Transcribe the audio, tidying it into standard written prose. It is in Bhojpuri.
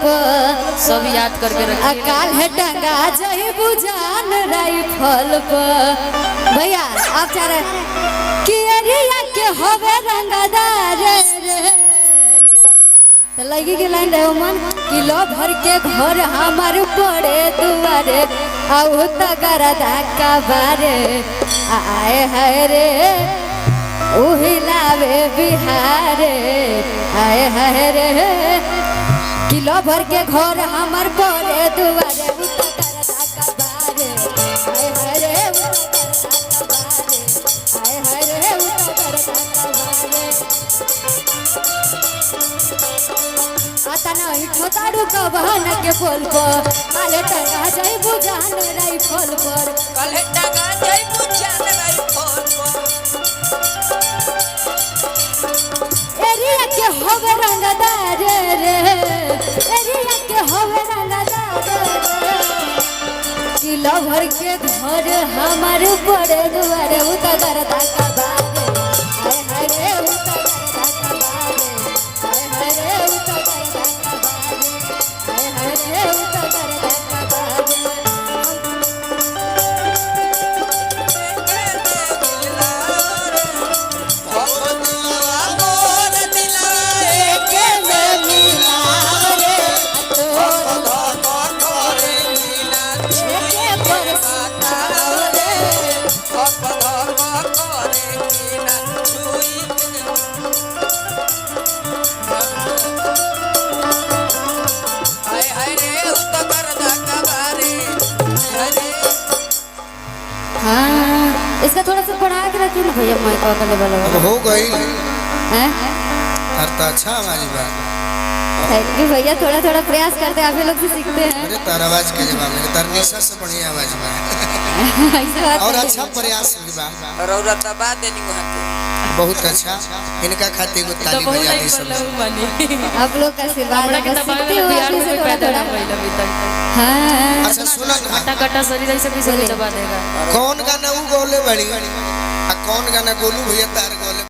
पर सब याद करके रखिए। अकाल है टंगा जही बुझान राइफल पर। भैया आप चाह रहे कि एरिया के होवे रंगदार रे तो लगी के लाइन रहे मन किलो भर के घर हमारे पड़े दुआरे आउ तगर धक्का बारे आए है रे उहिलावे बिहारे आए है रे किलो भर के घर हमार पड़े दुआरे उतर धक्का बारे आए है रे उतर धक्का बारे आए है रे उतर धक्का बारे आता नहीं छोटाड़ू का बहाना के बोल पर काले टंगा जाई बुझान राइफल पर काले टंगा जाई बुझान राइफल पर एरिया के होवे रंगदार रे एरिया के होवे रंगदार रे किलो भर के घर हमार पड़े दुआरे उतर धक्का बारे हाय हाय रे उतर धक्का बारे हाय हाय रे उतर धक्का बारे हाय हाय रे उतर धक्का बारे हाँ इसका थोड़ा सा बढ़ा के रखिए ना भैया माइक का लेवल हो गई हैं हर तो अच्छा आवाज बा। थैंक यू भैया थोड़ा थोड़ा प्रयास करते हैं आप लोग से सीखते हैं अरे तार आवाज के जवाब में तार निशा से बढ़िया आवाज बा ऐसा बात और नहीं अच्छा प्रयास भी बा। रौरा दबा देनी वहां के बहुत अच्छा इनका खातिर को ताली बजा दी सब। आप लोग का आशीर्वाद हमरा के है, दबावे सीखते हो बिहार आप में से कोई थोड़ा पैदा ना थोड़ा। भइल अभी तक। हाँ अच्छा सुना ना कटा कटा शरीर ऐसे किसी को दबा देगा। कौन गाना वो गोले बड़ी आ कौन गाना गोलू भैया तार गोले